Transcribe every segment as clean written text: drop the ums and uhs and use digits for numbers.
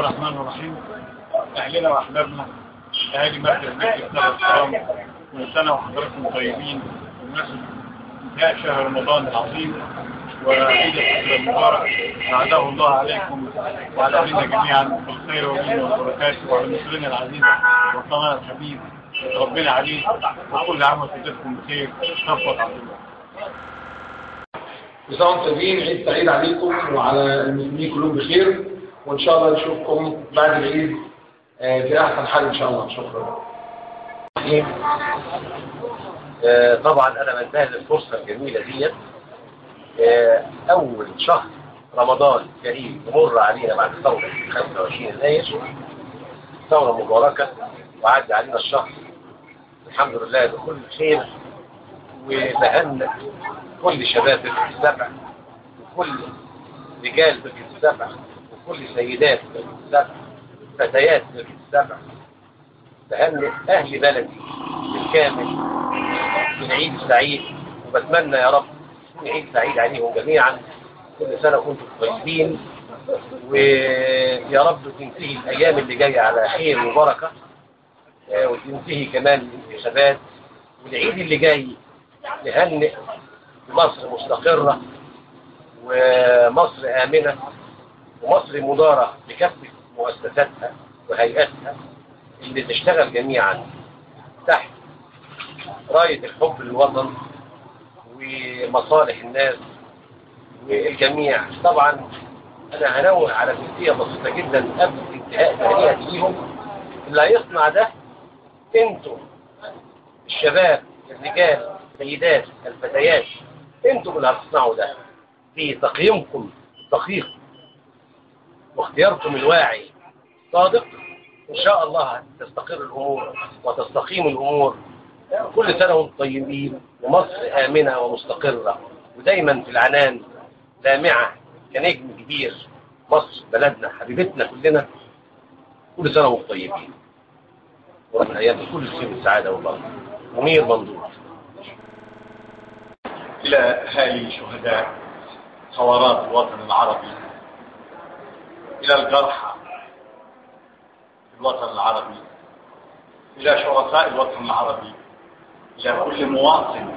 الرحمن الرحيم. أهلنا وأحبابنا أهالي مركز مكة الكرام، كل سنة وحضراتكم طيبين بمناسبة انتهاء شهر رمضان العظيم وعيد الفطر المبارك. أعاده الله عليكم وعلى أهلنا جميعا بالخير واليمن والبركات، وعلى مصرنا العزيز وطننا الحبيب ربنا عليه، وكل عام وحضراتكم بخير. صفوة عبد الله. كل سنة وانتم طيبين، عيد سعيد عليكم وعلى المسلمين كلهم بخير، وان شاء الله نشوفكم بعد العيد في احسن حال ان شاء الله. شكرا. طبعا انا بنتهز الفرصه الجميله ديت. اول شهر رمضان كريم يمر علينا بعد ثوره 25 يناير، ثوره مباركه، وعدى علينا الشهر الحمد لله بكل خير، وبهنئ كل شباب بركة السبع، وكل رجال بركة السبع، وكل سيدات بركة السبع، فتيات بركة السبع. بهنئ أهل بلدي بالكامل بالعيد السعيد، وبتمنى يا رب يكون عيد سعيد عليهم جميعا. كل سنة وانتم طيبين، ويا رب تنتهي الأيام اللي جاية على خير وبركة، وتنتهي كمان الانتخابات، والعيد اللي جاي نهنئ مصر مستقرة ومصر آمنة ومصر مدارة بكافة مؤسساتها وهيئاتها اللي تشتغل جميعا تحت راية الحب للوطن ومصالح الناس والجميع. طبعا أنا هنوه على جزئية بسيطة جدا قبل انتهاء تهنئتي ليهم. اللي هيصنع ده انتم الشباب، الرجال، السيدات، الفتيات، انتم اللي هتصنعوا ده في تقييمكم الدقيق واختياركم الواعي صادق. ان شاء الله تستقر الامور وتستقيم الامور. كل سنه وانتم طيبين، ومصر امنه ومستقره ودايما في العنان لامعه كنجم كبير. مصر بلدنا حبيبتنا كلنا. كل سنه وانتم طيبين، وربنا يديم كل خير والسعاده والبركه. منير مندور. إلى أهالي شهداء ثورات الوطن العربي، إلى الجرحى في الوطن العربي، إلى شرفاء الوطن العربي، إلى كل مواطن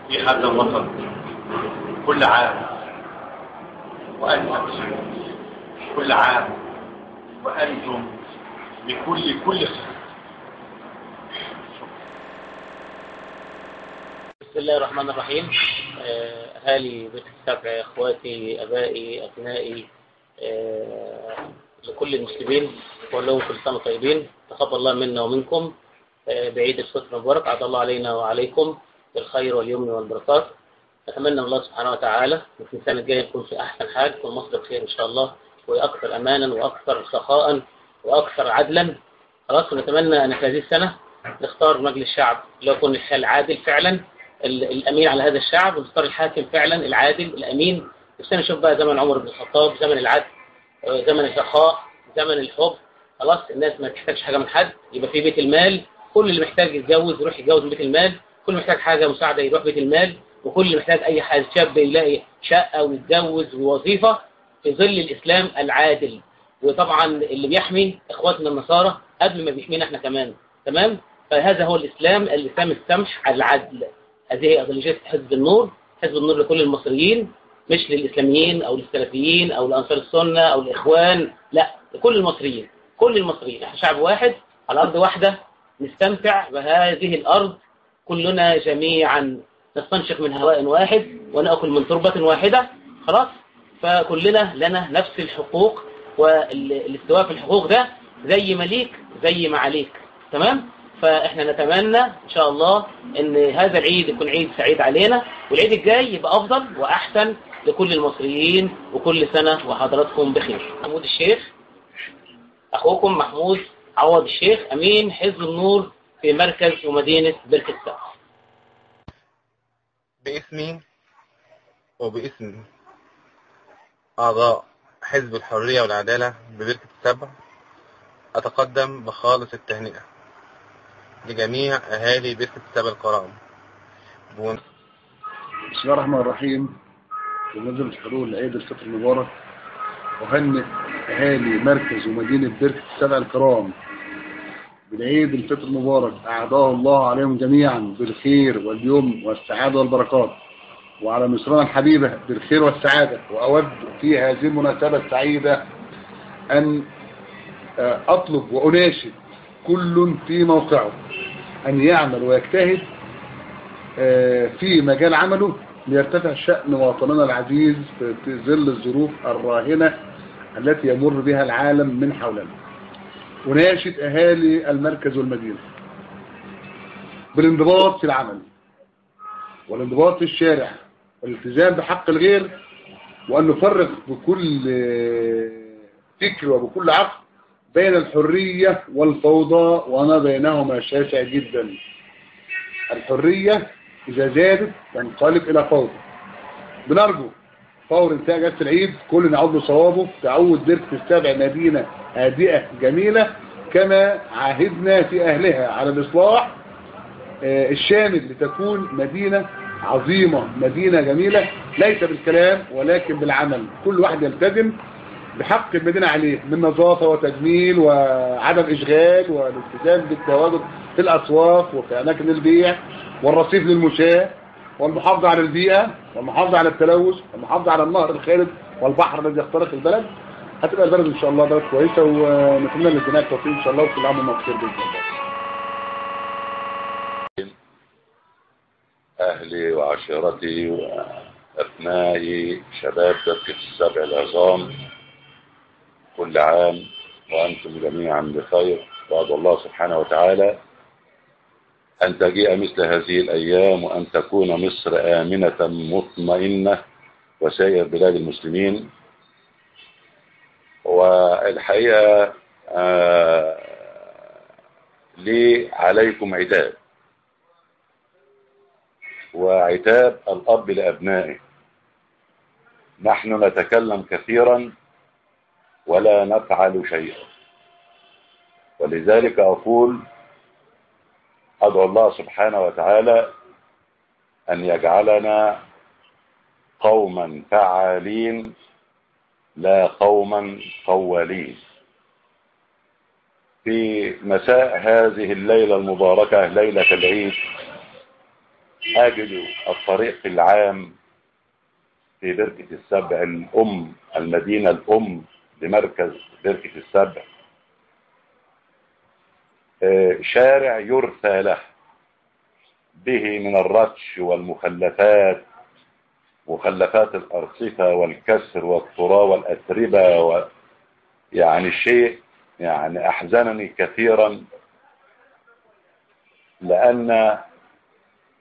في هذا الوطن، كل عام وأنتم بخير، كل عام وأنتم بكل خير. بسم الله الرحمن الرحيم. أهالي بركة السبع، إخواتي، أبائي، أبنائي، لكل المسلمين بقول لهم كل سنة طيبين. تقبل الله منا ومنكم بعيد الفطر المبارك. عاد الله علينا وعليكم بالخير واليمن والبركات. أتمنى من الله سبحانه وتعالى في السنة الجاية نكون في أحسن حال، تكون مصر بخير إن شاء الله، وأكثر أمانا وأكثر سخاء وأكثر عدلا. خلاص، ونتمنى أن في هذه السنة نختار مجلس الشعب اللي يكون العادل فعلا، الأمين على هذا الشعب، ونختار الحاكم فعلا العادل الأمين. نفسنا نشوف بقى زمن عمر بن الخطاب، زمن العدل، زمن السخاء، زمن الحب. خلاص، الناس ما تحتاجش حاجة من حد، يبقى في بيت المال، كل اللي محتاج يتجوز يروح يتجوز من بيت المال، كل اللي محتاج حاجة مساعدة يروح بيت المال، وكل اللي محتاج أي حاجة شاب يلاقي شقة ويتجوز ووظيفة في ظل الإسلام العادل. وطبعا اللي بيحمي إخواتنا النصارى قبل ما بيحمينا احنا كمان. تمام؟ فهذا هو الإسلام السمح العدل. هذه هي أيديولوجية حزب النور. حزب النور لكل المصريين، مش للإسلاميين أو للسلفيين أو لأنصار السنة أو الإخوان، لا، لكل المصريين. كل المصريين، احنا شعب واحد على أرض واحدة، نستمتع بهذه الأرض كلنا جميعا، نستنشق من هواء واحد ونأكل من تربة واحدة. خلاص، فكلنا لنا نفس الحقوق، والاستواء في الحقوق ده زي ما ليك زي ما عليك. تمام؟ فاحنا نتمنى ان شاء الله ان هذا العيد يكون عيد سعيد علينا، والعيد الجاي يبقى افضل واحسن لكل المصريين، وكل سنة وحضراتكم بخير. محمود الشيخ، اخوكم محمود عوض الشيخ، امين حزب النور في مركز ومدينة بركة السبع. باسمي وباسم أعضاء حزب الحرية والعدالة ببركة السبع، أتقدم بخالص التهنئة لجميع أهالي بركة السبع الكرام. بسم الله الرحمن الرحيم. بمناسبة حلول عيد الفطر المبارك، أهنئ أهالي مركز ومدينة بركة السبع الكرام بالعيد الفطر المبارك، أعاده الله عليهم جميعا بالخير واليمن والسعادة والبركات، وعلى مصرنا الحبيبة بالخير والسعادة. وأود في هذه المناسبة السعيدة أن أطلب وأناشد كل في موقعه أن يعمل ويجتهد في مجال عمله ليرتفع شأن وطننا العزيز في ظل الظروف الراهنة التي يمر بها العالم من حولنا. أناشد أهالي المركز والمدينة بالانضباط في العمل والانضباط في الشارع والالتزام بحق الغير، وأن نفرق بكل فكر وبكل عقل بين الحرية والفوضى وما بينهما شاسع جدا. الحرية إذا زادت تنقلب إلى فوضى. بنرجو فور انتهاء جلسة العيد كل نعود لصوابه، تعود بركة السبع مدينة هادئة جميلة كما عاهدنا في أهلها على الإصلاح الشامل لتكون مدينة عظيمة، مدينة جميلة، ليس بالكلام ولكن بالعمل. كل واحد يلتزم بحق المدينة عليه من نظافة وتجميل وعدم إشغال والالتزام بالتواجد في الأسواق وفي أماكن البيع والرصيف للمشاة والمحافظة على البيئة والمحافظة على التلوث والمحافظة على النهر الخالد والبحر الذي يخترق البلد. هتبقى البلد إن شاء الله بلد كويسة، ونتمنى للجميع التوفيق إن شاء الله، وكل عام وانتم بخير بإذن الله. أهلي وعشيرتي وأبنائي شباب بركة السبع العظام، كل عام وأنتم جميعا بخير. وأدعو الله سبحانه وتعالى أن تجيء مثل هذه الأيام وأن تكون مصر آمنة مطمئنة وسائر بلاد المسلمين. والحقيقة لي عليكم عتاب، وعتاب الأب لأبنائه. نحن نتكلم كثيرا ولا نفعل شيئا، ولذلك أقول أدعو الله سبحانه وتعالى أن يجعلنا قوما فعالين لا قوما قوالين. في مساء هذه الليلة المباركة ليلة العيد أجد الطريق العام في بركة السبع الأم، المدينة الأم لمركز بركة السبع، شارع يرثى له به من الرتش والمخلفات، مخلفات الأرصفة والكسر والتراب والأتربة يعني شيء يعني أحزنني كثيرا، لأن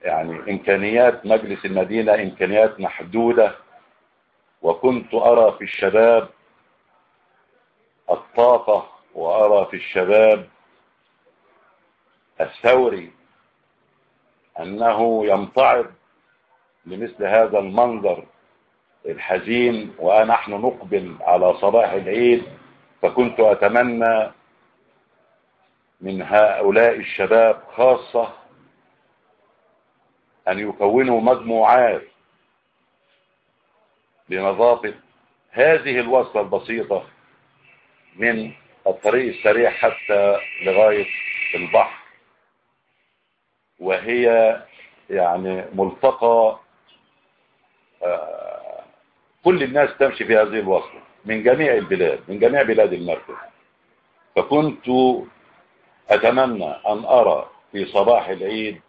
يعني إمكانيات مجلس المدينة إمكانيات محدودة، وكنت أرى في الشباب الطاقة وأرى في الشباب الثوري أنه يمتعض لمثل هذا المنظر الحزين ونحن نقبل على صباح العيد. فكنت أتمنى من هؤلاء الشباب خاصة أن يكونوا مجموعات لنظافة هذه الوصلة البسيطة من الطريق السريع حتى لغاية البحر، وهي يعني ملتقى كل الناس تمشي في هذه الوصلة من جميع البلاد، من جميع بلاد المركز. فكنت أتمنى أن أرى في صباح العيد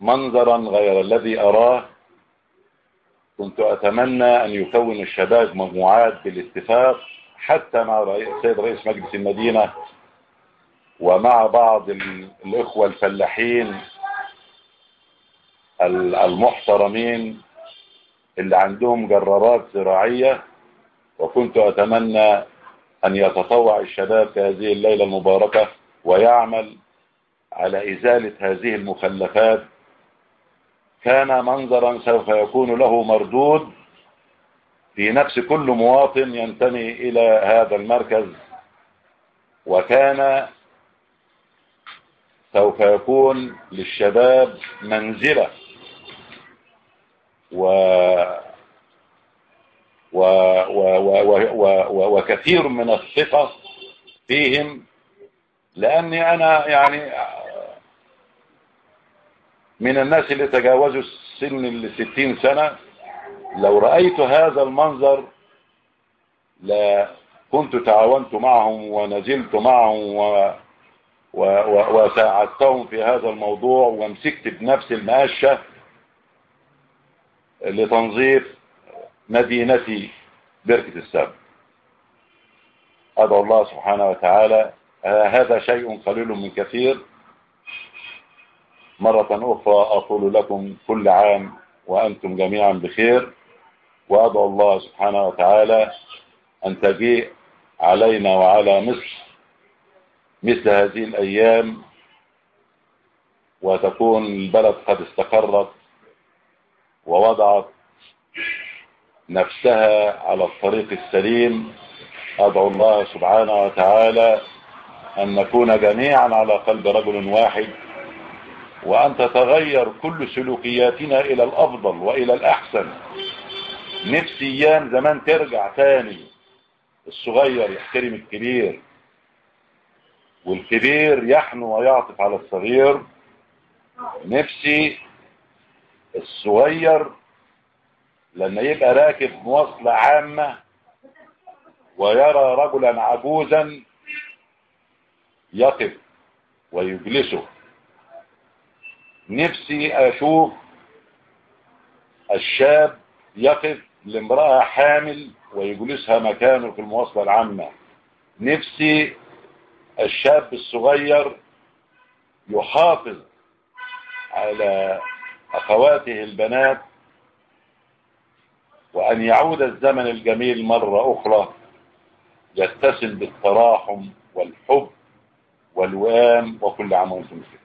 منظرا غير الذي أراه. كنت أتمنى أن يكون الشباب مجموعات بالاتفاق حتى مع السيد رئيس مجلس المدينة ومع بعض الإخوة الفلاحين المحترمين اللي عندهم جرارات زراعية. وكنت أتمنى أن يتطوع الشباب في هذه الليلة المباركة ويعمل على إزالة هذه المخلفات. كان منظرا سوف يكون له مردود في نفس كل مواطن ينتمي إلى هذا المركز، وكان سوف يكون للشباب منزلة وكثير من الثقة فيهم، لأني أنا يعني من الناس اللي تجاوزوا سن 60 سنة. لو رأيت هذا المنظر لكنت تعاونت معهم ونزلت معهم وساعدتهم في هذا الموضوع، ومسكت بنفس المقاشة لتنظيف مدينتي بركة السبع. أدعو الله سبحانه وتعالى، هذا شيء قليل من كثير. مرة أخرى أقول لكم كل عام وأنتم جميعا بخير، وأدعو الله سبحانه وتعالى أن تجيء علينا وعلى مصر مثل هذه الأيام، وتكون البلد قد استقرت ووضعت نفسها على الطريق السليم. أدعو الله سبحانه وتعالى أن نكون جميعا على قلب رجل واحد، وأن تتغير كل سلوكياتنا إلى الأفضل وإلى الأحسن. نفسي أيام زمان ترجع تاني، الصغير يحترم الكبير، والكبير يحنو ويعطف على الصغير. نفسي الصغير لما يبقى راكب مواصلة عامة ويرى رجلا عجوزا يقف ويجلسه. نفسي أشوف الشاب يقف لامرأة حامل ويجلسها مكانه في المواصلة العامة. نفسي الشاب الصغير يحافظ على أخواته البنات، وأن يعود الزمن الجميل مرة أخرى يتسم بالتراحم والحب والوئام. وكل عام وانتم بخير.